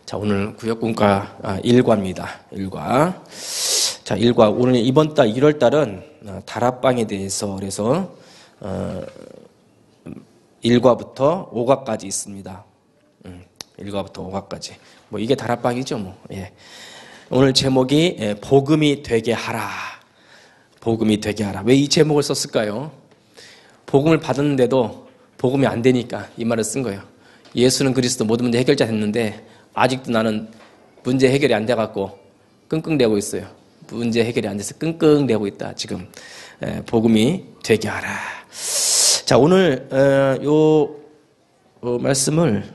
자, 오늘 구역군과 1과입니다. 1과. 자, 1과. 오늘 이번 달 1월 달은 다락방에 대해서 그래서 1과부터 5과까지 있습니다. 1과부터 5과까지. 뭐 이게 다락방이죠, 뭐. 예. 오늘 제목이 복음이 되게 하라. 복음이 되게 하라. 왜 이 제목을 썼을까요? 복음을 받았는데도 복음이 안 되니까 이 말을 쓴 거예요. 예수는 그리스도 모든 문제 해결자 됐는데 아직도 나는 문제 해결이 안 돼갖고 끙끙대고 있어요. 문제 해결이 안 돼서 끙끙대고 있다. 지금 복음이 되게 하라. 자, 오늘 요 말씀을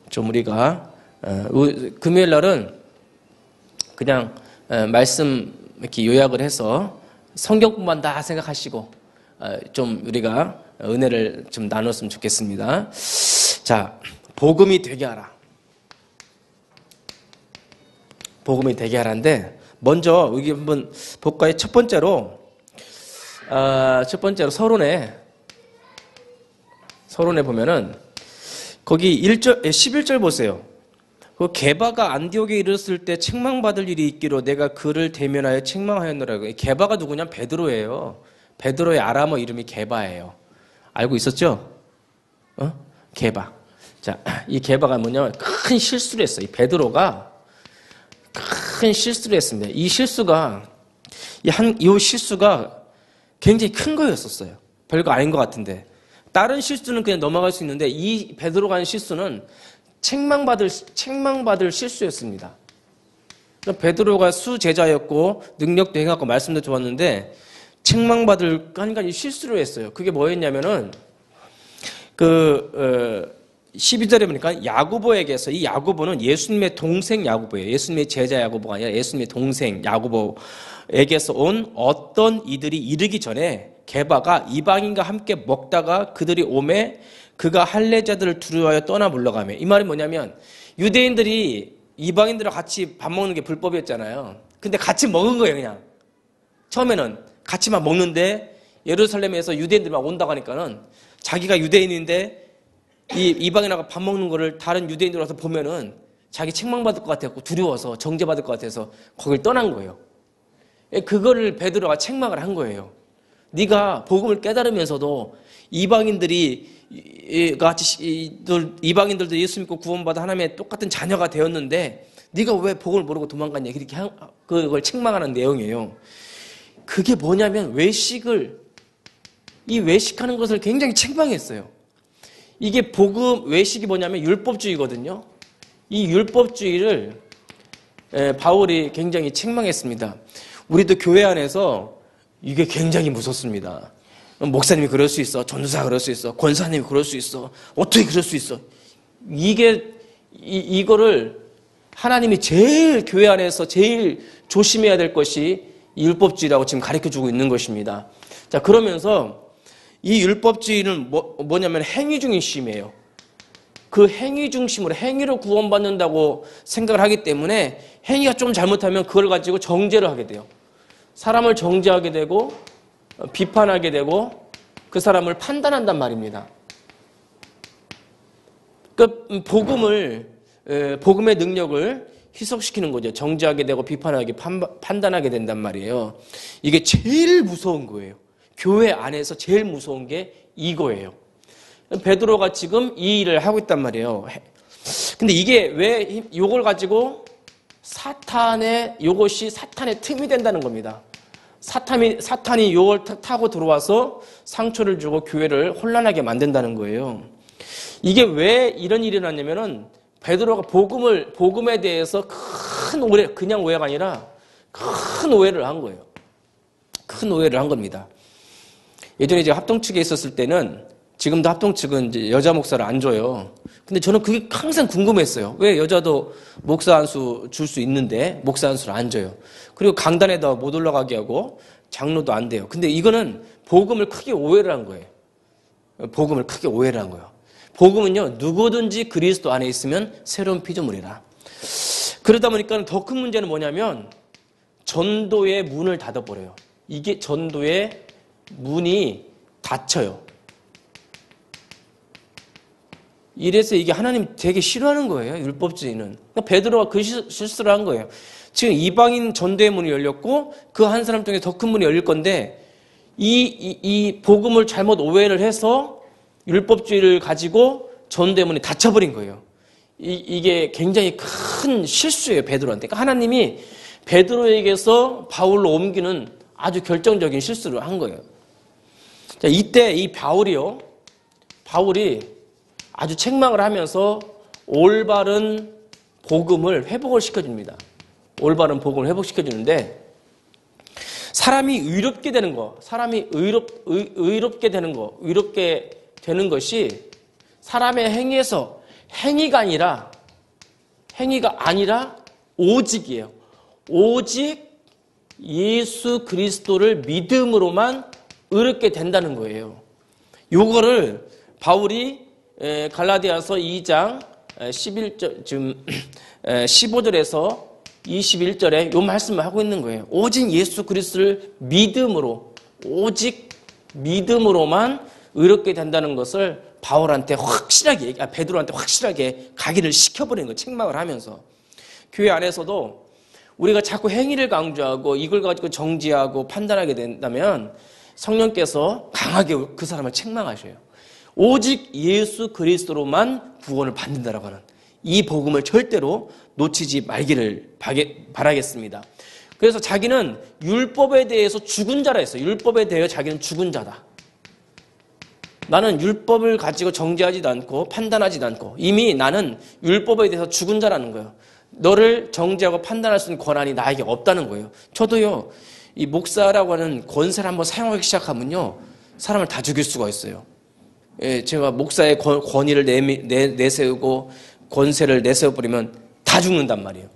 좀 우리가 금요일 날은 그냥 말씀 이렇게 요약을 해서 성경뿐만 다 생각하시고 좀 우리가 은혜를 좀 나눴으면 좋겠습니다. 자, 복음이 되게 하라. 복음이 되게 하라인데 먼저 여기 한번 볼까요? 첫 번째로 서론에 보면은 거기 11절 보세요. 그 게바가 안디옥에 이르렀을 때 책망받을 일이 있기로 내가 그를 대면하여 책망하였노라고. 게바가 누구냐? 베드로예요. 베드로의 아람어 이름이 게바예요. 알고 있었죠? 게바. 자, 이 게바가 뭐냐면 큰 실수를 했어요. 이 베드로가 큰 실수를 했습니다. 이 실수가 굉장히 큰 거였었어요. 별거 아닌 것 같은데. 다른 실수는 그냥 넘어갈 수 있는데 이 베드로가 한 실수는 책망받을 실수였습니다. 베드로가 수제자였고 능력도 행하고 말씀도 좋았는데 책망받을 한 가지 실수를 했어요. 그게 뭐였냐면은 12절에 보니까 야고보에게서, 이 야고보는 예수님의 동생 야고보예요. 예수님의 제자 야고보가 아니라 예수님의 동생 야고보에게서 온 어떤 이들이 이르기 전에 게바가 이방인과 함께 먹다가 그들이 오매 그가 할례자들을 두려워하여 떠나 물러가며. 이 말이 뭐냐면 유대인들이 이방인들과 같이 밥 먹는 게 불법이었잖아요. 근데 같이 먹은 거예요. 그냥 처음에는 같이 막 먹는데 예루살렘에서 유대인들이 막 온다고 하니까는 자기가 유대인인데 이 이방인하고 밥 먹는 거를 다른 유대인들 와서 보면은 자기 책망받을 것 같아서 두려워서 정죄받을 것 같아서 거길 떠난 거예요. 그거를 베드로가 책망을 한 거예요. 네가 복음을 깨달으면서도 이방인들도 예수 믿고 구원받아 하나님의 똑같은 자녀가 되었는데 네가 왜 복음을 모르고 도망갔냐, 이렇게 그걸 책망하는 내용이에요. 그게 뭐냐면 외식하는 것을 굉장히 책망했어요. 이게 외식이 뭐냐면 율법주의거든요. 이 율법주의를 바울이 굉장히 책망했습니다. 우리도 교회 안에서 이게 굉장히 무섭습니다. 목사님이 그럴 수 있어. 전도사가 그럴 수 있어. 권사님이 그럴 수 있어. 어떻게 그럴 수 있어. 이거를 하나님이 교회 안에서 제일 조심해야 될 것이 율법주의라고 지금 가르쳐주고 있는 것입니다. 자, 그러면서 이 율법주의는 뭐냐면 행위 중심이에요. 그 행위 중심으로 행위로 구원받는다고 생각을 하기 때문에 행위가 좀 잘못하면 그걸 가지고 정죄를 하게 돼요. 사람을 정죄하게 되고 비판하게 되고 그 사람을 판단한단 말입니다. 그러니까 복음의 능력을 희석시키는 거죠. 정죄하게 되고 비판하게 판단하게 된단 말이에요. 이게 제일 무서운 거예요. 교회 안에서 제일 무서운 게 이거예요. 베드로가 지금 이 일을 하고 있단 말이에요. 근데 이게 왜 이걸 가지고 이것이 사탄의 틈이 된다는 겁니다. 사탄이 이걸 타고 들어와서 상처를 주고 교회를 혼란하게 만든다는 거예요. 이게 왜 이런 일이 일어났냐면은 베드로가 복음에 대해서 그냥 오해가 아니라 큰 오해를 한 거예요. 큰 오해를 한 겁니다. 예전에 제가 합동측에 있었을 때는, 지금도 합동측은 이제 여자 목사를 안 줘요. 근데 저는 그게 항상 궁금했어요. 왜 여자도 목사 안수 줄 수 있는데 목사 안수를 안 줘요. 그리고 강단에다 못 올라가게 하고 장로도 안 돼요. 근데 이거는 복음을 크게 오해를 한 거예요. 복음은요, 누구든지 그리스도 안에 있으면 새로운 피조물이라. 그러다 보니까 더 큰 문제는 뭐냐면 전도의 문을 닫아버려요. 이게 전도의 문이 닫혀요. 이래서 이게 하나님 되게 싫어하는 거예요. 율법주의는. 그러니까 베드로가 그 실수를 한 거예요. 지금 이방인 전도의 문이 열렸고 그 한 사람 중에 더 큰 문이 열릴 건데 이 복음을 잘못 오해를 해서 율법주의를 가지고 전도의 문이 닫혀버린 거예요. 이게 굉장히 큰 실수예요. 베드로한테. 그러니까 하나님이 베드로에게서 바울로 옮기는 아주 결정적인 실수를 한 거예요. 자, 이때 이 바울이 아주 책망을 하면서 올바른 복음을 회복을 시켜줍니다. 올바른 복음을 회복시켜주는데 사람이 의롭게 되는 거, 사람이 의롭게 되는 것이 사람의 행위가 아니라 오직이에요. 오직 예수 그리스도를 믿음으로만 의롭게 된다는 거예요. 요거를 바울이 갈라디아서 2장 15절에서 21절에 요 말씀을 하고 있는 거예요. 오직 예수 그리스도를 오직 믿음으로만 의롭게 된다는 것을 베드로한테 확실하게 각인을 시켜버리는 거예요. 책망을 하면서. 교회 안에서도 우리가 자꾸 행위를 강조하고 이걸 가지고 정지하고 판단하게 된다면 성령께서 강하게 그 사람을 책망하셔요. 오직 예수 그리스도로만 구원을 받는다라고 하는 이 복음을 절대로 놓치지 말기를 바라겠습니다. 그래서 자기는 율법에 대해서 죽은 자라 했어요. 율법에 대해 자기는 죽은 자다. 나는 율법을 가지고 정죄하지도 않고 판단하지도 않고 이미 나는 율법에 대해서 죽은 자라는 거예요. 너를 정죄하고 판단할 수 있는 권한이 나에게 없다는 거예요. 저도요, 이 목사라고 하는 권세를 한번 사용하기 시작하면요, 사람을 다 죽일 수가 있어요. 예, 제가 목사의 권위를 내세우고 권세를 내세워버리면 다 죽는단 말이에요.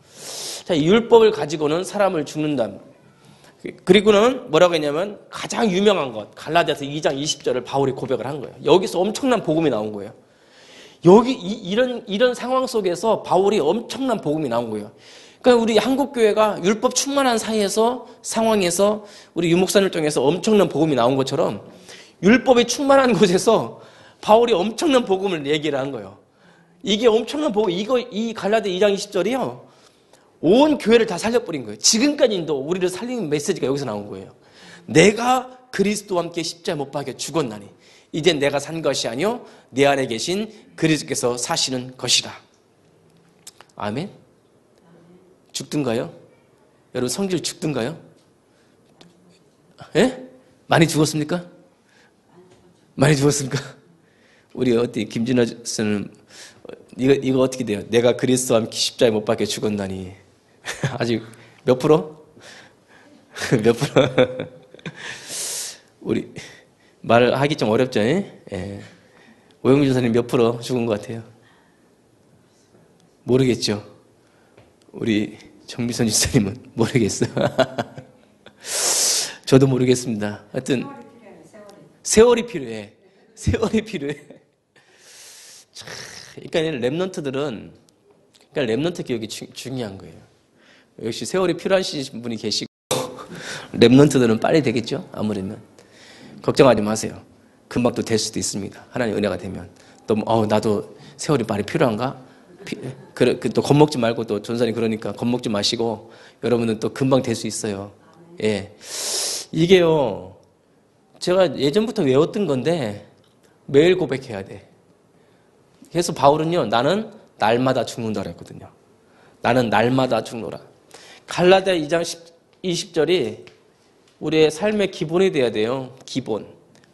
자, 이 율법을 가지고는 사람을 죽는다. 그리고는 뭐라고 했냐면 가장 유명한 것, 갈라디아서 2장 20절을 바울이 고백을 한 거예요. 여기서 엄청난 복음이 나온 거예요. 이런 상황 속에서 바울이 엄청난 복음이 나온 거예요. 그러니까 우리 한국교회가 율법 충만한 상황에서 우리 유목사님을 통해서 엄청난 복음이 나온 것처럼 율법이 충만한 곳에서 바울이 엄청난 복음을 얘기를 한 거예요. 이게 엄청난 복음, 이 갈라디아 2장 20절이요. 온 교회를 다 살려버린 거예요. 지금까지도 우리를 살리는 메시지가 여기서 나온 거예요. 내가 그리스도와 함께 십자가에 못 박혀 죽었나니 이제 내가 산 것이 아니요 내 안에 계신 그리스도께서 사시는 것이라. 아멘. 죽든가요? 여러분 성질 죽든가요? 예? 많이 죽었습니까? 많이 죽었습니까? 우리 어디 김진아 씨는 이거 어떻게 돼요? 내가 그리스도와 함께 십자가에 못 박혀 죽었나니 아직 몇 프로? 몇 프로? 우리 말을 하기 좀 어렵죠? 예. 오영민 전사님 몇 프로 죽은 것 같아요? 모르겠죠? 우리 정미선 집사님은 모르겠어요. 저도 모르겠습니다. 하여튼 세월이 필요해. 세월이 필요해. 그러니까 렘넌트 기억이 중요한 거예요. 역시 세월이 필요하신 분이 계시고 렘넌트들은 빨리 되겠죠? 아무래도 걱정하지 마세요. 금방 또 될 수도 있습니다. 하나님 은혜가 되면 또 나도 세월이 많이 필요한가? 또 겁먹지 말고 또 전사님 그러니까 겁먹지 마시고 여러분은 또 금방 될 수 있어요. 예, 이게요 제가 예전부터 외웠던 건데 매일 고백해야 돼. 그래서 바울은요 나는 날마다 죽는다 그랬거든요. 나는 날마다 죽노라. 갈라디아 2장 20절이 우리의 삶의 기본이 돼야 돼요. 기본.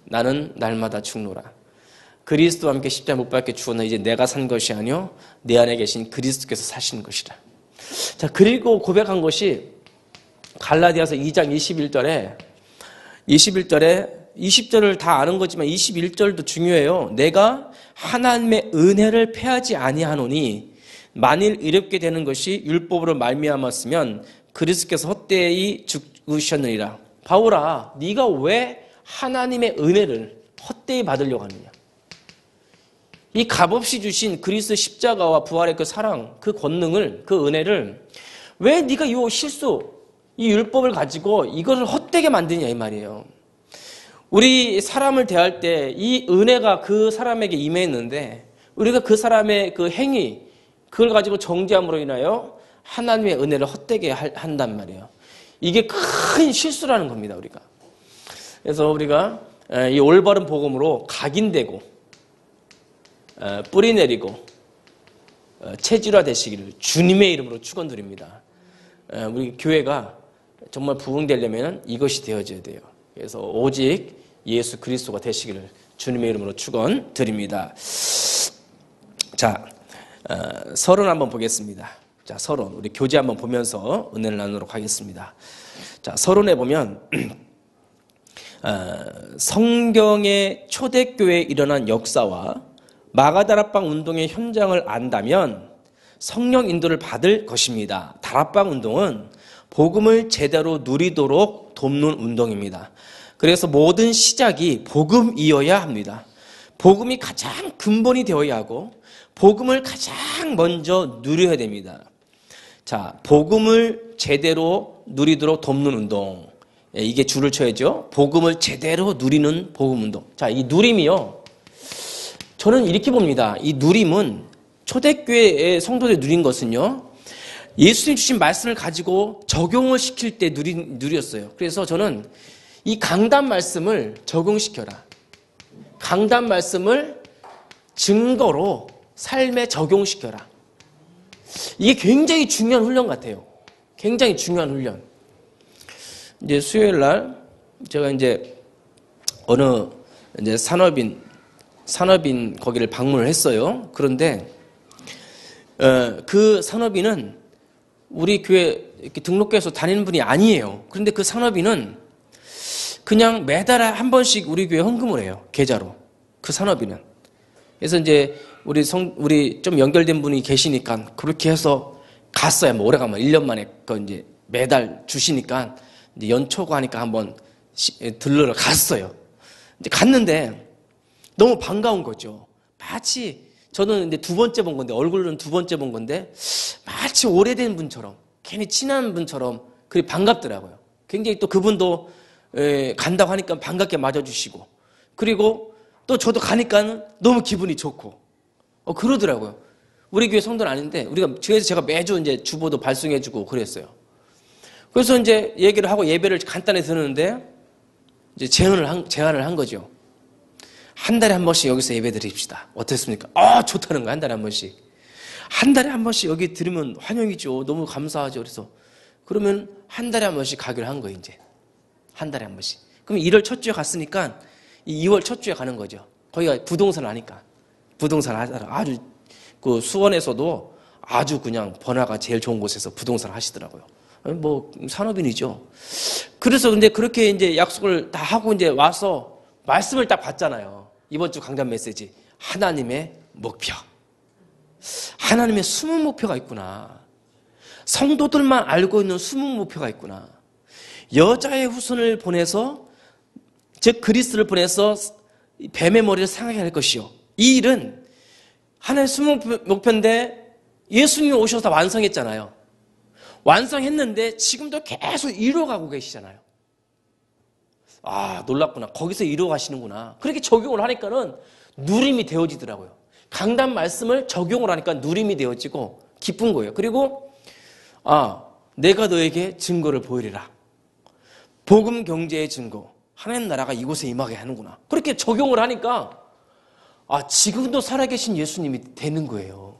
나는 날마다 죽노라. 그리스도와 함께 십자가에 못 박혀 죽었나 이제 내가 산 것이 아니요 내 안에 계신 그리스도께서 사시는 것이라. 자, 그리고 고백한 것이 갈라디아서 2장 21절에 20절을 다 아는 거지만 21절도 중요해요. 내가 하나님의 은혜를 패하지 아니하노니 만일 이렇게 되는 것이 율법으로 말미암았으면 그리스도께서 헛되이 죽으셨느니라. 바울아, 네가 왜 하나님의 은혜를 헛되이 받으려고 하느냐? 이 값없이 주신 그리스도 십자가와 부활의 그 사랑, 그 권능을, 그 은혜를 왜 네가 이 율법을 가지고 이것을 헛되게 만드냐 이 말이에요. 우리 사람을 대할 때 이 은혜가 그 사람에게 임했는데 우리가 그 사람의 그 행위, 그걸 가지고 정죄함으로 인하여 하나님의 은혜를 헛되게 한단 말이에요. 이게 큰 실수라는 겁니다, 우리가. 그래서 우리가 이 올바른 복음으로 각인되고 뿌리 내리고 체질화 되시기를 주님의 이름으로 축원드립니다. 우리 교회가 정말 부흥되려면 이것이 되어져야 돼요. 그래서 오직 예수 그리스도가 되시기를 주님의 이름으로 축원드립니다. 자, 서론 한번 보겠습니다. 자, 서론 우리 교재 한번 보면서 은혜를 나누도록 하겠습니다. 자, 서론에 보면 성경의 초대교회에 일어난 역사와 마가다락방 운동의 현장을 안다면 성령 인도를 받을 것입니다. 다락방 운동은 복음을 제대로 누리도록 돕는 운동입니다. 그래서 모든 시작이 복음이어야 합니다. 복음이 가장 근본이 되어야 하고 복음을 가장 먼저 누려야 됩니다. 자, 복음을 제대로 누리도록 돕는 운동. 이게 줄을 쳐야죠. 복음을 제대로 누리는 복음 운동. 자, 이 누림이요. 저는 이렇게 봅니다. 이 누림은 초대교회의 성도들이 누린 것은요. 예수님 주신 말씀을 가지고 적용을 시킬 때 누렸어요. 그래서 저는 이 강단 말씀을 적용시켜라. 강단 말씀을 증거로 삶에 적용시켜라. 이게 굉장히 중요한 훈련 같아요. 굉장히 중요한 훈련. 이제 수요일 날 제가 이제 어느 이제 산업인 거기를 방문을 했어요. 그런데 그 산업인은 우리 교회 이렇게 등록해서 다니는 분이 아니에요. 그런데 그 산업인은 그냥 매달 한 번씩 우리 교회 헌금을 해요. 계좌로. 그 산업인은. 그래서 이제 우리 좀 연결된 분이 계시니까 그렇게 해서 갔어요. 뭐 오래가면 1년 만에 그 이제 매달 주시니까 이제 연초고 하니까 한번 들러러 갔어요. 이제 갔는데 너무 반가운 거죠. 마치 저는 이제 두 번째 본 건데 얼굴은 두 번째 본 건데 마치 오래된 분처럼 괜히 친한 분처럼 그게 반갑더라고요. 굉장히 또 그분도 간다고 하니까 반갑게 맞아주시고 그리고 또 저도 가니까 너무 기분이 좋고 그러더라고요. 우리 교회 성도는 아닌데 우리가 교회에서 제가 매주 이제 주보도 발송해주고 그랬어요. 그래서 이제 얘기를 하고 예배를 간단히 드렸는데 이제 제안을 한 거죠. 한 달에 한 번씩 여기서 예배 드립시다. 어떻습니까? 좋다는 거야. 한 달에 한 번씩. 한 달에 한 번씩 여기 들으면 환영이죠. 너무 감사하죠. 그래서 그러면 한 달에 한 번씩 가기로 한 거예요. 이제 한 달에 한 번씩. 그럼 1월 첫 주에 갔으니까 2월 첫 주에 가는 거죠. 거기가 부동산을 하니까. 부동산을 하더라. 아주 그 수원에서도 아주 그냥 번화가 제일 좋은 곳에서 부동산을 하시더라고요. 뭐 산업인이죠. 그래서 근데 그렇게 이제 약속을 다 하고 이제 와서 말씀을 딱 봤잖아요. 이번 주 강단 메시지. 하나님의 목표. 하나님의 숨은 목표가 있구나. 성도들만 알고 있는 숨은 목표가 있구나. 여자의 후손을 보내서 즉 그리스도를 보내서 뱀의 머리를 상하게 할 것이요. 이 일은 하나님의 숨은 목표인데 예수님이 오셔서 완성했잖아요. 완성했는데 지금도 계속 이루어가고 계시잖아요. 놀랍구나. 거기서 이루어가시는구나. 그렇게 적용을 하니까는 누림이 되어지더라고요. 강단 말씀을 적용을 하니까 누림이 되어지고 기쁜 거예요. 그리고 내가 너에게 증거를 보이리라. 복음 경제의 증거. 하나님 나라가 이곳에 임하게 하는구나. 그렇게 적용을 하니까 지금도 살아계신 예수님이 되는 거예요.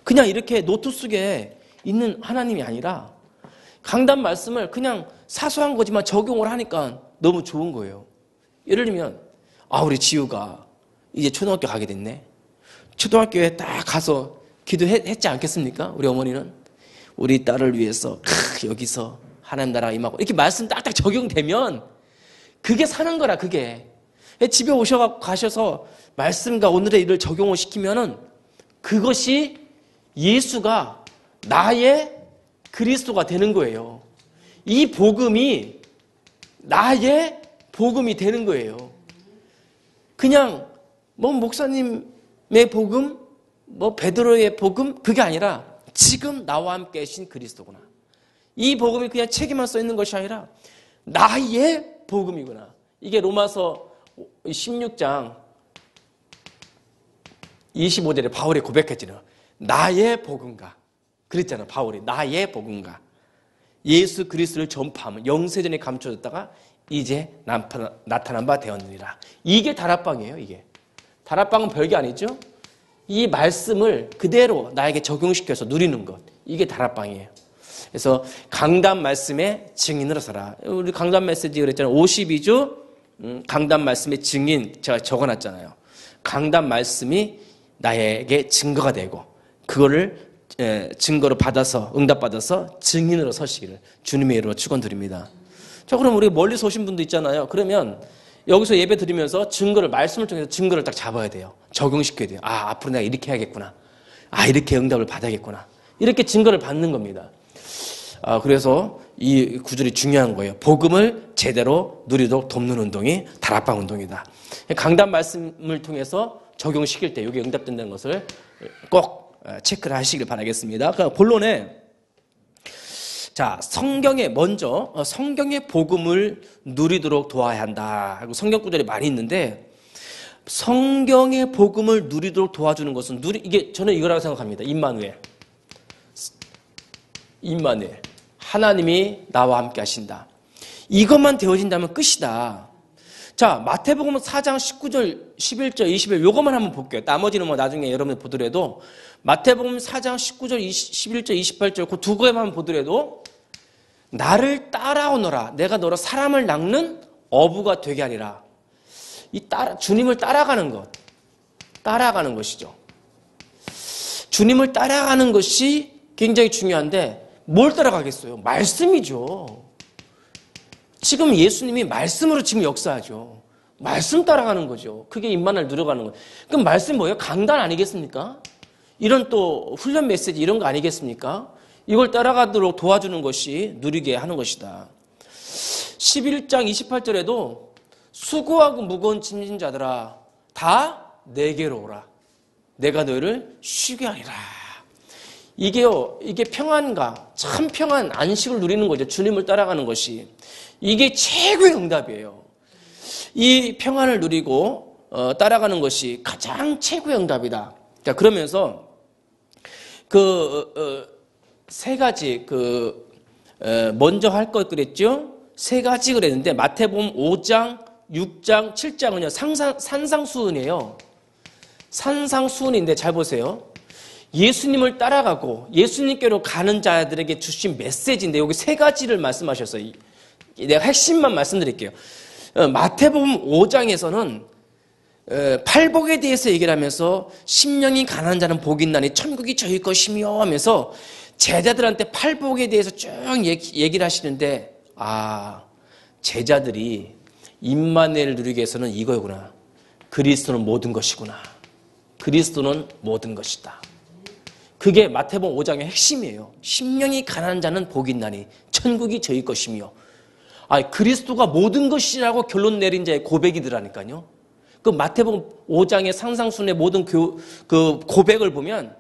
그냥 이렇게 노트 속에 있는 하나님이 아니라 강단 말씀을 그냥 사소한 거지만 적용을 하니까 너무 좋은 거예요. 예를 들면 우리 지우가 이제 초등학교 가게 됐네. 초등학교에 딱 가서 기도했지 않겠습니까? 우리 어머니는 우리 딸을 위해서 여기서 하나님 나라가 임하고 이렇게 말씀 딱딱 적용되면 그게 사는 거라. 그게 집에 가셔서 말씀과 오늘의 일을 적용을 시키면은 그것이 예수가 나의 그리스도가 되는 거예요. 이 복음이 나의 복음이 되는 거예요. 그냥 목사님의 복음, 베드로의 복음 그게 아니라 지금 나와 함께 계신 그리스도구나. 이 복음이 그냥 책에만 써 있는 것이 아니라 나의 복음이구나. 이게 로마서 16장 25절에 바울이 고백했잖아요. 나의 복음가. 그랬잖아요. 바울이 나의 복음가. 예수 그리스도를 전파하면 영세전에 감춰졌다가 이제 나타난 바 되었느니라. 이게 다락방이에요. 이게 다락방은 별게 아니죠. 이 말씀을 그대로 나에게 적용시켜서 누리는 것, 이게 다락방이에요. 그래서 강단 말씀의 증인으로 서라. 우리 강단 메시지 그랬잖아요. 52주 강단 말씀의 증인 제가 적어놨잖아요. 강단 말씀이 나에게 증거가 되고 그거를 증거로 받아서 응답받아서 증인으로 서시기를 주님의 이름으로 축원드립니다. 자, 그럼 우리 멀리서 오신 분도 있잖아요. 그러면 여기서 예배 드리면서 증거를 말씀을 통해서 증거를 딱 잡아야 돼요. 적용시켜야 돼요. 아, 앞으로 내가 이렇게 해야겠구나. 아, 이렇게 응답을 받아야겠구나. 이렇게 증거를 받는 겁니다. 그래서 이 구절이 중요한 거예요. 복음을 제대로 누리도록 돕는 운동이 다락방 운동이다. 강단 말씀을 통해서 적용시킬 때 이게 응답된다는 것을 꼭 체크를 하시길 바라겠습니다. 그러니까 본론에 자, 성경의 복음을 누리도록 도와야 한다 하고 성경 구절이 많이 있는데 성경의 복음을 누리도록 도와주는 것은 이게 저는 이거라고 생각합니다. 임마누엘. 하나님이 나와 함께 하신다. 이것만 되어진다면 끝이다. 자, 마태복음 4장 19절, 11절, 20절 요것만 한번 볼게요. 나머지는 뭐 나중에 여러분들 보더라도 마태복음 4장 19절, 11절, 28절 그 두 개만 보더라도 나를 따라오너라. 내가 너로 사람을 낚는 어부가 되게 하리라. 주님을 따라가는 것이죠. 주님을 따라가는 것이 굉장히 중요한데 뭘 따라가겠어요? 말씀이죠. 지금 예수님이 말씀으로 지금 역사하죠. 말씀 따라가는 거죠. 그게 임만을 누려가는 거예요. 그럼 말씀 뭐예요? 강단 아니겠습니까? 이런 또 훈련 메시지 이런 거 아니겠습니까? 이걸 따라가도록 도와주는 것이 누리게 하는 것이다. 11장 28절에도 수고하고 무거운 짐진 자들아 다 내게로 오라. 내가 너희를 쉬게 하리라. 이게 평안과 참 평안, 안식을 누리는 거죠. 주님을 따라가는 것이. 이게 최고의 응답이에요. 이 평안을 누리고 따라가는 것이 가장 최고의 응답이다. 자, 그러면서 세 가지 먼저 할 것 그랬죠? 세 가지 그랬는데 마태복음 5장, 6장, 7장은요 산상수훈이에요. 산상수훈인데 잘 보세요. 예수님을 따라가고 예수님께로 가는 자들에게 주신 메시지인데 여기 세 가지를 말씀하셨어요. 내가 핵심만 말씀드릴게요. 마태복음 5장에서는 팔복에 대해서 얘기를 하면서 심령이 가난한 자는 복이 있나니 천국이 저희 것이며 하면서 제자들한테 팔복에 대해서 쭉 얘기를 하시는데 제자들이 임마누엘을 누리기 위해서는 이거구나. 그리스도는 모든 것이구나. 그리스도는 모든 것이다. 그게 마태복음 5장의 핵심이에요. 심령이 가난한 자는 복이 있나니 천국이 저희 것이며 그리스도가 모든 것이라고 결론 내린 자의 고백이더라니까요. 그 마태복음 5장의 상상순의 모든 그 고백을 보면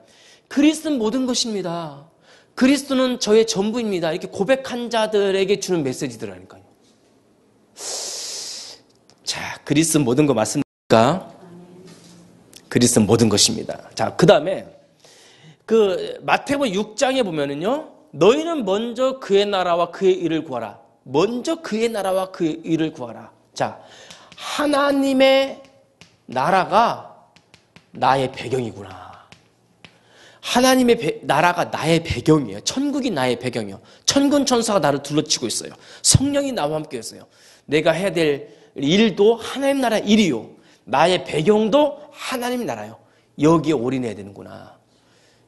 그리스도는 모든 것입니다. 그리스도는 저의 전부입니다. 이렇게 고백한 자들에게 주는 메시지더라니까요. 자, 그리스도는 모든 거 맞습니까? 그리스도는 모든 것입니다. 자, 그 다음에 마태복음 6장에 보면은요, 너희는 먼저 그의 나라와 그의 일을 구하라. 먼저 그의 나라와 그의 일을 구하라. 자, 하나님의 나라가 나의 배경이구나. 하나님의 나라가 나의 배경이에요. 천국이 나의 배경이에요. 천군 천사가 나를 둘러치고 있어요. 성령이 나와 함께 있어요. 내가 해야 될 일도 하나님 나라 일이요. 나의 배경도 하나님 나라요. 여기에 올인해야 되는구나.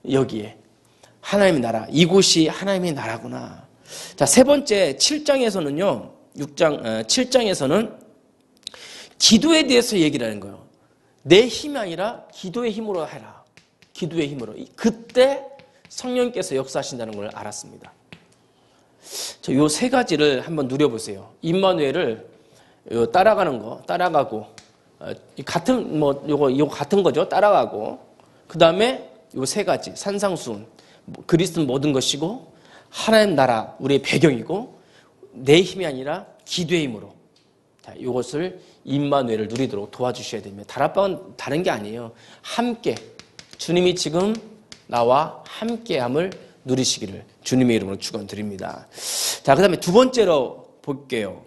여기에 하나님의 나라, 이곳이 하나님의 나라구나. 자, 세 번째 7장에서는요, 7장에서는 기도에 대해서 얘기를 하는 거예요. 내 힘이 아니라 기도의 힘으로 해라. 기도의 힘으로. 그때 성령께서 역사하신다는 걸 알았습니다. 요 세 가지를 한번 누려보세요. 임마누엘을 따라가는 거, 따라가고, 요거 같은 거죠. 따라가고. 그 다음에 요 세 가지, 산상수훈, 그리스도는 모든 것이고, 하나님 나라, 우리의 배경이고, 내 힘이 아니라 기도의 힘으로. 자, 이것을 임마누엘을 누리도록 도와주셔야 됩니다. 다락방은 다른 게 아니에요. 함께 주님이 지금 나와 함께함을 누리시기를 주님의 이름으로 축원드립니다. 자, 그 다음에 두 번째로 볼게요.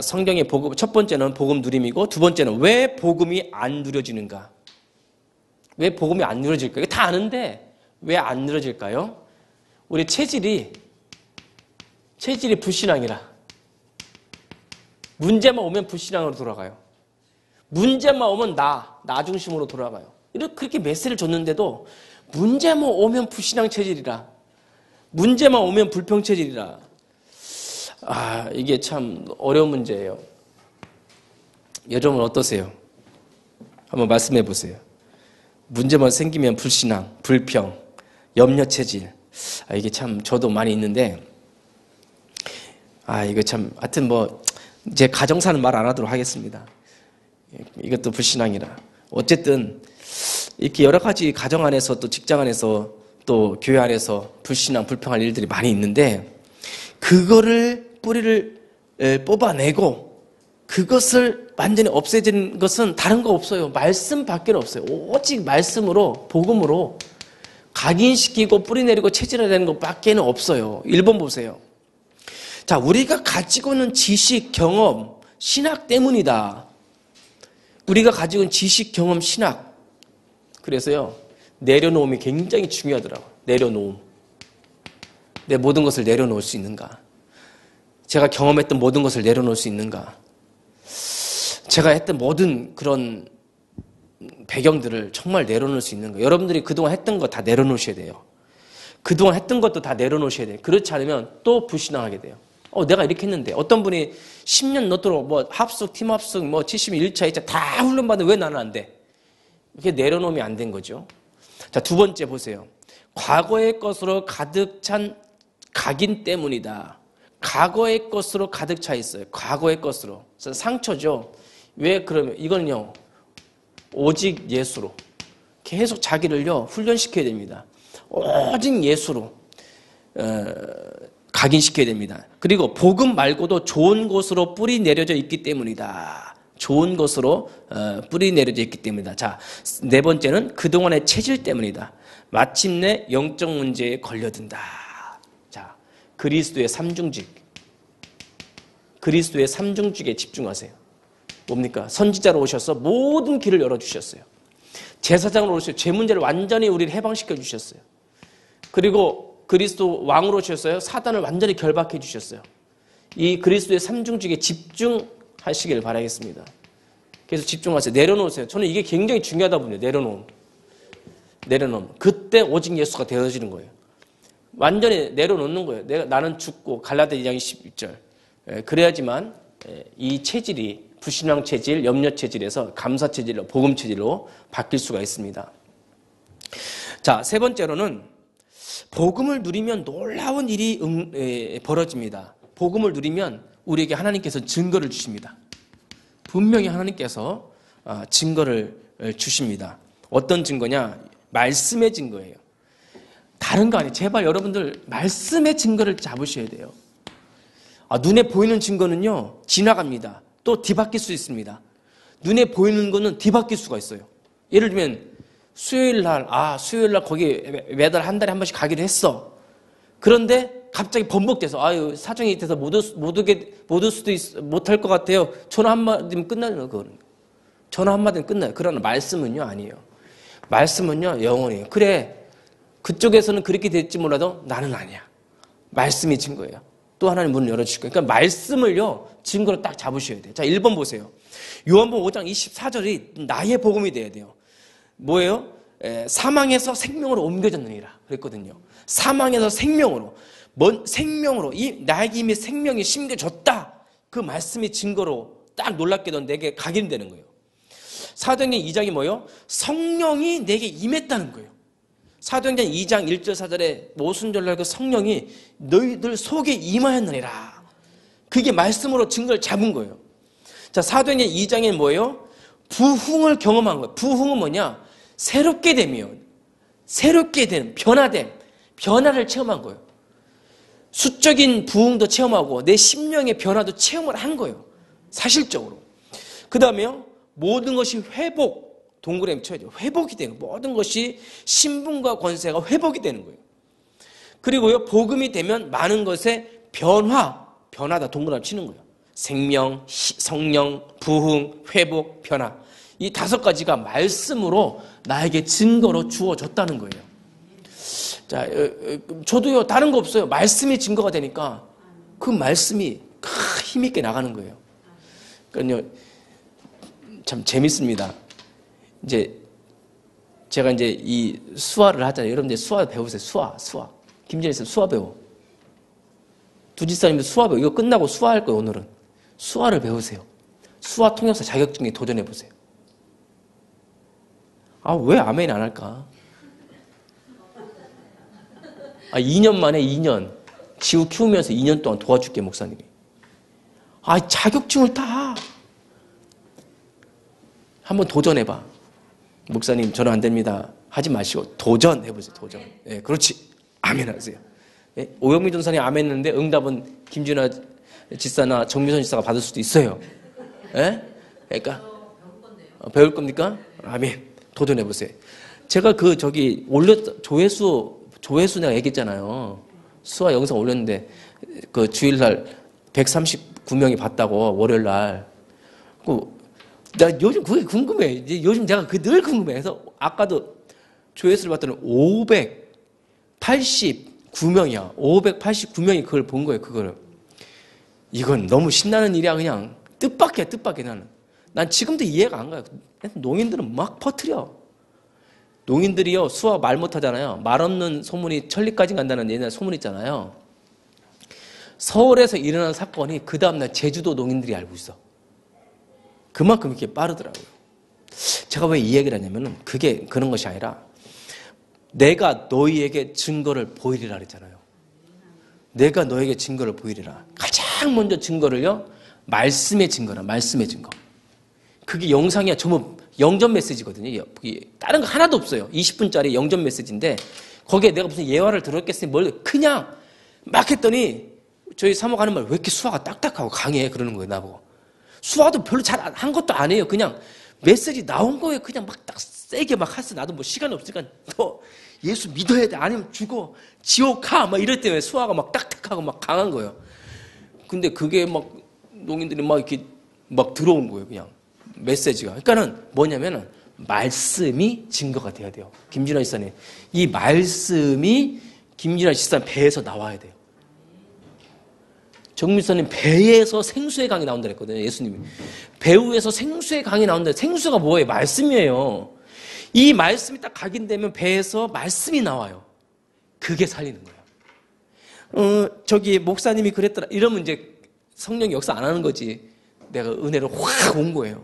성경의 복음, 첫 번째는 복음 누림이고 두 번째는 왜 복음이 안 누려지는가? 왜 복음이 안 누려질까요? 이거 다 아는데 왜 안 누려질까요? 우리 체질이 불신앙이라. 문제만 오면 불신앙으로 돌아가요. 문제만 오면 나 중심으로 돌아가요. 이렇게 그렇게 메시지를 줬는데도 문제만 오면 불신앙 체질이라. 문제만 오면 불평 체질이라. 이게 참 어려운 문제예요. 여러분 어떠세요? 한번 말씀해 보세요. 문제만 생기면 불신앙, 불평, 염려 체질. 이게 참 저도 많이 있는데, 이거 참, 하여튼 제 가정사는 말 안 하도록 하겠습니다. 이것도 불신앙이라. 어쨌든, 이렇게 여러 가지 가정 안에서 또 직장 안에서 또 교회 안에서 불신앙, 불평할 일들이 많이 있는데, 그거를 뿌리를 뽑아내고, 그것을 완전히 없애진 것은 다른 거 없어요. 말씀밖에 없어요. 오직 말씀으로, 복음으로 각인시키고 뿌리내리고 체질화되는 것밖에는 없어요. 1번 보세요. 자, 우리가 가지고 있는 지식, 경험, 신학 때문이다. 우리가 가지고 있는 지식, 경험, 신학. 그래서요, 내려놓음이 굉장히 중요하더라고요. 내려놓음. 내 모든 것을 내려놓을 수 있는가? 제가 경험했던 모든 것을 내려놓을 수 있는가? 제가 했던 모든 그런 배경들을 정말 내려놓을 수 있는가? 여러분들이 그동안 했던 거 다 내려놓으셔야 돼요. 그동안 했던 것도 다 내려놓으셔야 돼요. 그렇지 않으면 또 불신앙하게 돼요. 내가 이렇게 했는데 어떤 분이 10년 넣도록 합숙, 팀 합숙, 70일 1차, 2차 다 훈련받는데 왜 나는 안 돼? 이게 내려놓으면 안 된 거죠. 자, 두 번째 보세요. 과거의 것으로 가득 찬 각인 때문이다. 과거의 것으로 가득 차 있어요. 과거의 것으로. 상처죠. 왜 그러면 이거는요. 오직 예수로. 계속 자기를요. 훈련시켜야 됩니다. 오직 예수로 각인시켜야 됩니다. 그리고 복음 말고도 좋은 곳으로 뿌리 내려져 있기 때문이다. 좋은 것으로 뿌리 내려져 있기 때문이다. 자, 네 번째는 그동안의 체질 때문이다. 마침내 영적 문제에 걸려든다. 자, 그리스도의 삼중직. 그리스도의 삼중직에 집중하세요. 뭡니까? 선지자로 오셔서 모든 길을 열어주셨어요. 제사장으로 오셔서 죄 문제를 완전히 우리를 해방시켜 주셨어요. 그리고 그리스도 왕으로 오셨어요. 사단을 완전히 결박해 주셨어요. 이 그리스도의 삼중직에 집중하시길 바라겠습니다. 그래서 집중하세요. 내려놓으세요. 저는 이게 굉장히 중요하다 보네요. 내려놓음. 그때 오직 예수가 되어지는 거예요. 완전히 내려놓는 거예요. 나는 죽고 갈라디아 2장 11절. 그래야지만 이 체질이 불신앙 체질, 염려 체질에서 감사 체질로, 복음 체질로 바뀔 수가 있습니다. 자, 세 번째로는 복음을 누리면 놀라운 일이 벌어집니다. 복음을 누리면 우리에게 하나님께서 증거를 주십니다. 분명히 하나님께서 증거를 주십니다. 어떤 증거냐? 말씀의 증거예요. 다른 거 아니에요. 제발 여러분들 말씀의 증거를 잡으셔야 돼요. 눈에 보이는 증거는요, 지나갑니다. 또 뒤바뀔 수 있습니다. 눈에 보이는 거는 뒤바뀔 수가 있어요. 예를 들면, 수요일 날 거기 매달 한 달에 한 번씩 가기로 했어. 그런데 갑자기 번복돼서, 사정이 돼서 못 할 것 같아요. 전화 한마디면 끝나요, 그거는. 전화 한마디면 끝나요. 그러나 말씀은요, 아니에요. 말씀은요, 영원해요. 그래, 그쪽에서는 그렇게 됐지 몰라도 나는 아니야. 말씀이 증거예요. 또 하나님 문을 열어주실 거예요. 그러니까 말씀을요, 증거로 딱 잡으셔야 돼요. 자, 1번 보세요. 요한복음 5장 24절이 나의 복음이 돼야 돼요. 뭐예요? 사망에서 생명으로 옮겨졌느니라 그랬거든요. 사망에서 생명으로, 나에게 이미 생명이 심겨졌다. 그 말씀이 증거로 딱 놀랍게도 내게 각인되는 거예요. 사도행전 2장이 뭐예요? 성령이 내게 임했다는 거예요. 사도행전 2장 1절 4절에 모순절날 그 성령이 너희들 속에 임하였느니라. 그게 말씀으로 증거를 잡은 거예요. 자, 사도행전 2장에 뭐예요? 부흥을 경험한 거예요. 부흥은 뭐냐? 새롭게 되며, 새롭게 된, 변화됨, 변화를 체험한 거예요. 수적인 부흥도 체험하고 내 심령의 변화도 체험을 한 거예요. 사실적으로. 그 다음에요, 모든 것이 동그라미 쳐야죠. 회복이 되는 거예요. 모든 것이 신분과 권세가 회복이 되는 거예요. 그리고요, 복음이 되면 많은 것의 변화다 동그라미 치는 거예요. 생명, 성령, 부흥, 회복, 변화. 이 5가지가 말씀으로 나에게 증거로 주어졌다는 거예요. 자, 저도요, 다른 거 없어요. 말씀이 증거가 되니까 그 말씀이 힘있게 나가는 거예요. 그러니까요, 참 재밌습니다. 이제 제가 이제 이 수화를 하잖아요. 여러분들 수화 배우세요. 수화. 김진희 쌤 수화 배워. 두지사님도 수화 배워. 이거 끝나고 수화할 거예요, 오늘은. 수화를 배우세요. 수화 통역사 자격증에 도전해 보세요. 아, 왜 아멘 안 할까? 2년 만에 2년. 지우 키우면서 2년 동안 도와줄게, 목사님이. 자격증을 타. 한번 도전해봐. 목사님, 저는 안 됩니다. 하지 마시고, 도전해보세요, 도전. 예, 그렇지. 아멘 하세요. 예? 오영민 전사님 아멘 했는데 응답은 김준하 지사나 정미선 지사가 받을 수도 있어요. 예? 그러니까 배울 겁니까? 아멘. 도전해보세요. 제가 조회수 내가 얘기했잖아요. 수화 영상 올렸는데 그 주일날 139명이 봤다고, 월요일날. 나 요즘 그게 궁금해. 이제 요즘 내가 그게 늘 궁금해. 그래서 아까도 조회수를 봤더니 589명이야. 589명이 그걸 본 거예요, 그거를. 이건 너무 신나는 일이야, 그냥. 뜻밖이야, 나는. 난 지금도 이해가 안 가요. 농인들은 막 퍼뜨려. 농인들이요, 수화 말 못하잖아요. 말 없는 소문이 천리까지 간다는 옛날 소문 있잖아요. 서울에서 일어난 사건이 그 다음날 제주도 농인들이 알고 있어. 그만큼 이렇게 빠르더라고요. 제가 왜 이 얘기를 하냐면은 그게 그런 것이 아니라 내가 너희에게 증거를 보이리라 그랬잖아요. 내가 너에게 증거를 보이리라. 가장 먼저 증거를요, 말씀의 증거라, 말씀의 증거. 그게 영상이야. 전부 영전 메시지거든요. 다른 거 하나도 없어요. 20분짜리 영전 메시지인데 거기에 내가 무슨 예화를 들었겠으니 뭘 그냥 막 했더니 저희 사모가 하는 말, 왜 이렇게 수화가 딱딱하고 강해? 그러는 거예요, 나보고. 수화도 별로 잘 한 것도 아니에요. 그냥 메시지 나온 거예요. 그냥 막 딱 세게 막 했어. 나도 뭐 시간이 없으니까 너 예수 믿어야 돼. 아니면 죽어. 지옥 가. 막 이럴 때 수화가 막 딱딱하고 막 강한 거예요. 근데 그게 막 농인들이 막 이렇게 막 들어온 거예요. 그냥 메시지가. 그러니까는 뭐냐면은 말씀이 증거가 돼야 돼요. 김진아 지사님. 이 말씀이 김진아 지사님 배에서 나와야 돼요. 정미선님 배에서 생수의 강이 나온다 그랬거든요. 예수님이. 배우에서 생수의 강이 나온다. 생수가 뭐예요? 말씀이에요. 이 말씀이 딱 각인되면 배에서 말씀이 나와요. 그게 살리는 거예요. 저기 목사님이 그랬더라. 이러면 이제 성령이 역사 안 하는 거지. 내가 은혜를 확 온 거예요.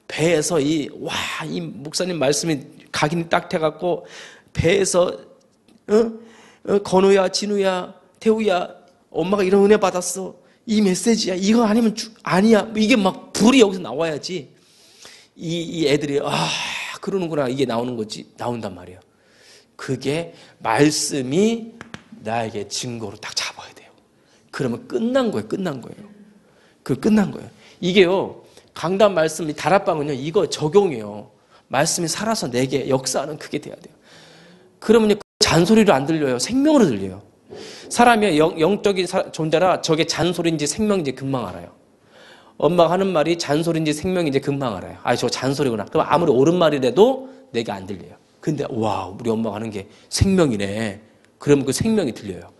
배에서 이 목사님 말씀이 각인이 딱 돼갖고 배에서 건우야, 진우야, 태우야, 엄마가 이런 은혜 받았어. 이 메시지야. 이거 아니면 아니야. 이게 막 불이 여기서 나와야지. 이 애들이 그러는구나. 이게 나오는 거지. 나온단 말이에요. 그게 말씀이 나에게 증거로 딱 잡아야 돼요. 그러면 끝난 거예요. 끝난 거예요. 이게요. 강단 말씀이 다락방은요. 이거 적용이에요. 말씀이 살아서 내게 역사하는 그게 돼야 돼요. 그러면 잔소리로 안 들려요. 생명으로 들려요. 사람이 영적인 존재라 저게 잔소리인지 생명인지 금방 알아요. 엄마가 하는 말이 잔소리인지 생명인지 금방 알아요. 저 잔소리구나. 그럼 아무리 옳은 말이라도 내게 안 들려요. 근데 우리 엄마가 하는 게 생명이네. 그러면 그 생명이 들려요.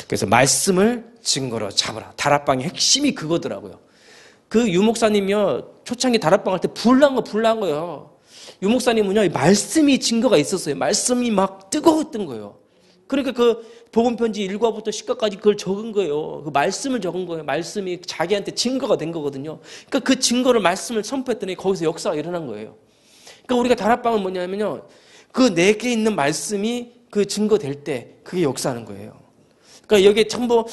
그래서 말씀을 증거로 잡으라. 다락방의 핵심이 그거더라고요. 그 유목사님이요, 초창기 다락방 할 때 불난 거예요. 유목사님은요, 말씀이 증거가 있었어요. 말씀이 막 뜨거웠던 거예요. 그러니까 그 복음편지 1과부터 10과까지 그걸 적은 거예요. 그 말씀을 적은 거예요. 말씀이 자기한테 증거가 된 거거든요. 그러니까 그 증거를 말씀을 선포했더니 거기서 역사가 일어난 거예요. 그러니까 우리가 다락방은 뭐냐면요, 그 내게 있는 말씀이 그 증거될 때 그게 역사하는 거예요. 그러니까 여기에 전부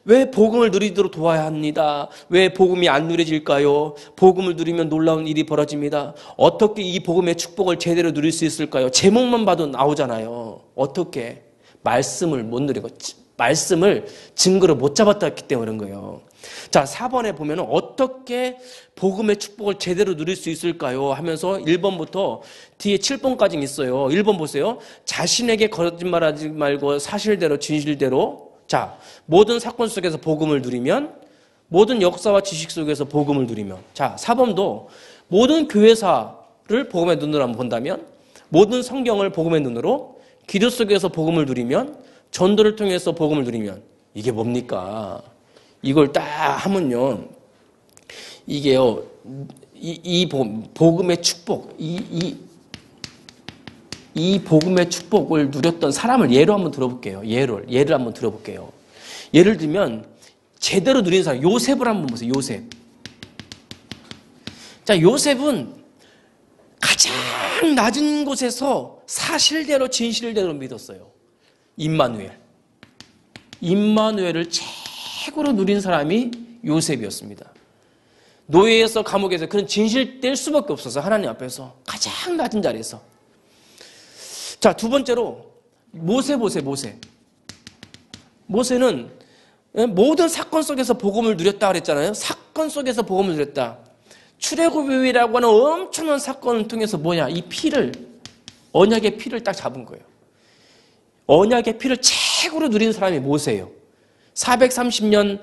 왜 복음을 누리도록 도와야 합니다. 왜 복음이 안 누려질까요? 복음을 누리면 놀라운 일이 벌어집니다. 어떻게 이 복음의 축복을 제대로 누릴 수 있을까요? 제목만 봐도 나오잖아요. 어떻게? 말씀을 못 누리고 말씀을 증거로 못 잡았기 때문에 그런 거예요. 자, 4번에 보면 어떻게 복음의 축복을 제대로 누릴 수 있을까요? 하면서 1번부터 뒤에 7번까지 있어요. 1번 보세요. 자신에게 거짓말하지 말고 사실대로 진실대로. 자, 모든 사건 속에서 복음을 누리면, 모든 역사와 지식 속에서 복음을 누리면. 자, 4번도 모든 교회사를 복음의 눈으로 한번 본다면, 모든 성경을 복음의 눈으로, 기도 속에서 복음을 누리면, 전도를 통해서 복음을 누리면. 이게 뭡니까? 이걸 딱 하면요, 이게요, 이 복음의 축복, 이 복음의 축복을 누렸던 사람을 예로 한번 들어볼게요. 예를 한번 들어볼게요. 예를 들면, 제대로 누린 사람, 요셉을 한번 보세요, 요셉. 자, 요셉은 가장 낮은 곳에서 사실대로 진실대로 믿었어요. 임마누엘을 최고로 누린 사람이 요셉이었습니다. 노예에서 감옥에서 그런 진실될 수밖에 없어서 하나님 앞에서 가장 낮은 자리에서. 자, 두 번째로 모세. 모세는 모든 사건 속에서 복음을 누렸다 그랬잖아요. 사건 속에서 복음을 누렸다. 출애굽이라고 하는 엄청난 사건을 통해서 이 피를, 언약의 피를 딱 잡은 거예요. 언약의 피를 최고로 누린 사람이 모세예요. 430년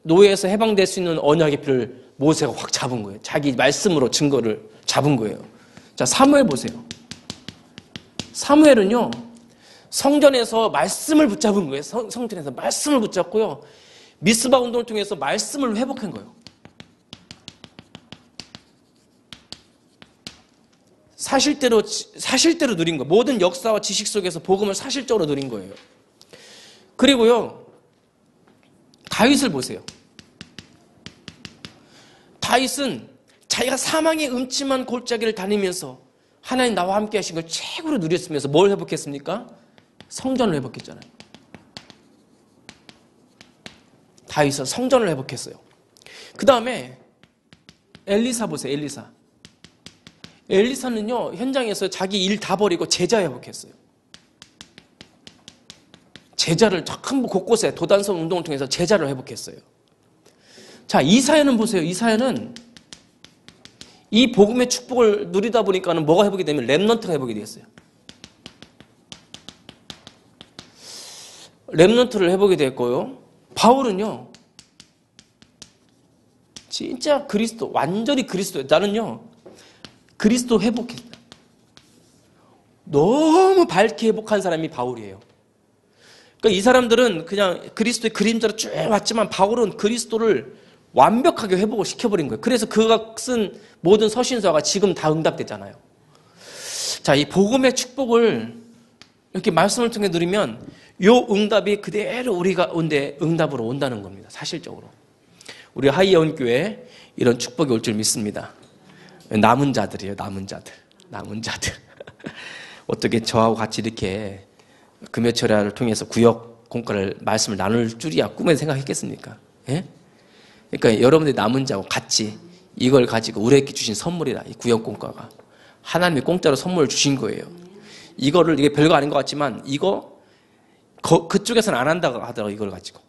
노예에서 해방될 수 있는 언약의 피를 모세가 확 잡은 거예요. 자기 말씀으로 증거를 잡은 거예요. 자, 사무엘 보세요. 사무엘은요, 성전에서 말씀을 붙잡은 거예요. 성전에서 말씀을 붙잡고요, 미스바 운동을 통해서 말씀을 회복한 거예요. 사실대로 누린 거예요. 모든 역사와 지식 속에서 복음을 사실적으로 누린 거예요. 그리고요, 다윗을 보세요. 다윗은 자기가 사망의 음침한 골짜기를 다니면서 하나님 나와 함께 하신 걸 최고로 누렸으면서 뭘 회복했습니까? 성전을 회복했잖아요. 다윗은 성전을 회복했어요. 그 다음에 엘리사 보세요. 엘리사는요, 현장에서 자기 일 다 버리고 제자 회복했어요. 제자를 전부 곳곳에 도단성 운동을 통해서 제자를 회복했어요. 자, 이사야는 보세요. 이사야는 이 복음의 축복을 누리다 보니까는 뭐가 회복이 되면 렘넌트가 회복이 되었어요. 렘넌트를 회복이 됐고요. 바울은요, 진짜 그리스도, 완전히 그리스도예요. 나는요, 그리스도 회복했다. 너무 밝게 회복한 사람이 바울이에요. 그러니까 이 사람들은 그냥 그리스도의 그림자로 쭉 왔지만 바울은 그리스도를 완벽하게 회복을 시켜버린 거예요. 그래서 그가 쓴 모든 서신서가 지금 다 응답됐잖아요. 자, 이 복음의 축복을 이렇게 말씀을 통해 누리면 요 응답이 그대로 우리가 응답으로 온다는 겁니다. 사실적으로. 우리 하이어원교회에 이런 축복이 올 줄 믿습니다. 남은 자들이에요. 남은 자들. 어떻게 저하고 같이 이렇게 금요철야를 통해서 구역 공과를 말씀을 나눌 줄이야 꿈에 생각했겠습니까? 예? 그러니까 여러분들이 남은 자하고 같이 이걸 가지고 우리에게 주신 선물이라, 이 구역 공과가 하나님이 공짜로 선물을 주신 거예요. 이게 별거 아닌 것 같지만 그쪽에서는 안 한다고 하더라고요. 이걸 가지고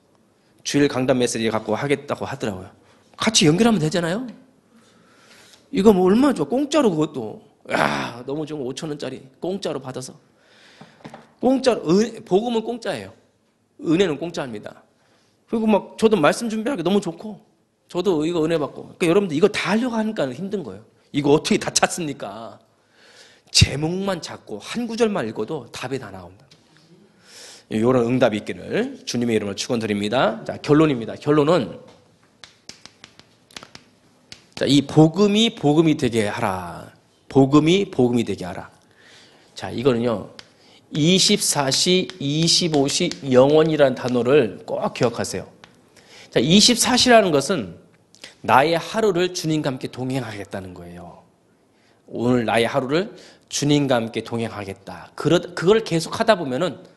주일 강단 메시지 갖고 하겠다고 하더라고요. 같이 연결하면 되잖아요. 이거 뭐 얼마나 좋아. 공짜로 그것도. 야, 너무 좋은 거 5,000원짜리 공짜로 받아서. 공짜로. 복음은 공짜예요. 은혜는 공짜입니다. 그리고 저도 말씀 준비하기 너무 좋고, 저도 이거 은혜 받고. 그러니까 여러분들 이거 다 하려고 하니까 힘든 거예요. 이거 어떻게 다 찾습니까? 제목만 찾고 한 구절만 읽어도 답이 다 나옵니다. 이런 응답이 있기를 주님의 이름으로 축원드립니다. 자, 결론입니다. 결론은, 자, 이 복음이 되게 하라. 복음이 되게 하라. 자, 이거는요, 24시, 25시 영원이라는 단어를 꼭 기억하세요. 자, 24시라는 것은 나의 하루를 주님과 함께 동행하겠다는 거예요. 오늘 나의 하루를 주님과 함께 동행하겠다. 그걸 계속 하다 보면은,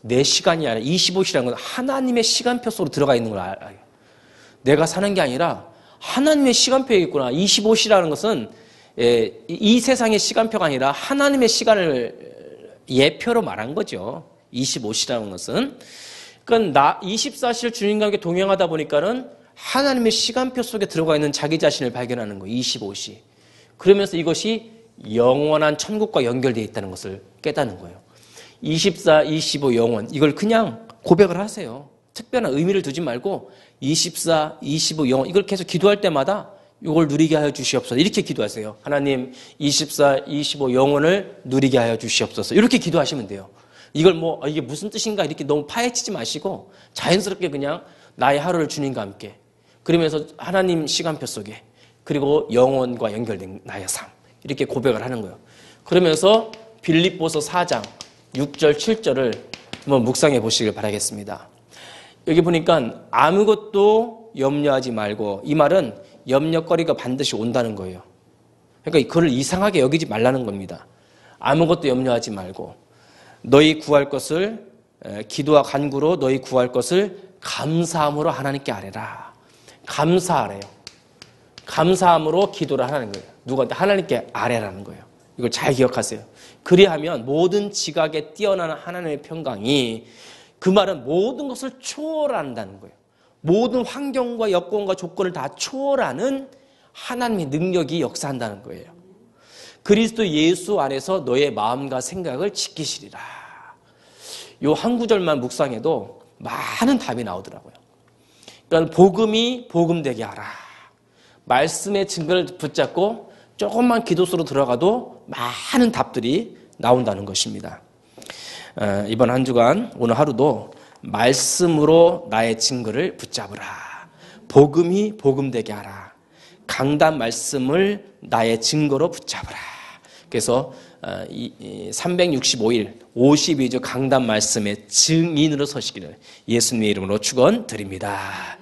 내 시간이 아니라 25시라는 건 하나님의 시간표 속으로 들어가 있는 걸 알아요. 내가 사는 게 아니라 하나님의 시간표에 있구나. 25시라는 것은 이 세상의 시간표가 아니라 하나님의 시간을 예표로 말한 거죠. 25시라는 것은. 그러니까 24시를 주님과 함께 동행하다 보니까는 하나님의 시간표 속에 들어가 있는 자기 자신을 발견하는 거예요. 25시. 그러면서 이것이 영원한 천국과 연결되어 있다는 것을 깨닫는 거예요. 24, 25 영원. 이걸 그냥 고백을 하세요. 특별한 의미를 두지 말고 24, 25 영원. 이걸 계속 기도할 때마다 이걸 누리게 하여 주시옵소서. 이렇게 기도하세요. 하나님 24, 25 영원을 누리게 하여 주시옵소서. 이렇게 기도하시면 돼요. 이걸 이게 무슨 뜻인가 이렇게 너무 파헤치지 마시고 자연스럽게 그냥 나의 하루를 주님과 함께 그러면서 하나님 시간표 속에 그리고 영혼과 연결된 나의 삶 이렇게 고백을 하는 거예요. 그러면서 빌립보서 4장 6절 7절을 한번 묵상해 보시길 바라겠습니다. 여기 보니까 아무것도 염려하지 말고 이 말은 염려거리가 반드시 온다는 거예요. 그러니까 그걸 이상하게 여기지 말라는 겁니다. 아무것도 염려하지 말고 너희 구할 것을 기도와 간구로 너희 구할 것을 감사함으로 하나님께 아뢰라. 감사하래요. 감사함으로 기도를 하라는 거예요. 누구한테? 하나님께 아뢰라는 거예요. 이걸 잘 기억하세요. 그리하면 모든 지각에 뛰어난 하나님의 평강이 그 말은 모든 것을 초월한다는 거예요. 모든 환경과 여건과 조건을 다 초월하는 하나님의 능력이 역사한다는 거예요. 그리스도 예수 안에서 너의 마음과 생각을 지키시리라. 요 한 구절만 묵상해도 많은 답이 나오더라고요. 그러니까 복음이 복음되게 하라. 말씀의 증거를 붙잡고 조금만 기도수로 들어가도 많은 답들이 나온다는 것입니다. 이번 한 주간 오늘 하루도 말씀으로 나의 증거를 붙잡으라. 복음이 복음되게 하라. 강단 말씀을 나의 증거로 붙잡으라. 그래서 365일 52주 강단 말씀의 증인으로 서시기를 예수님의 이름으로 축원드립니다.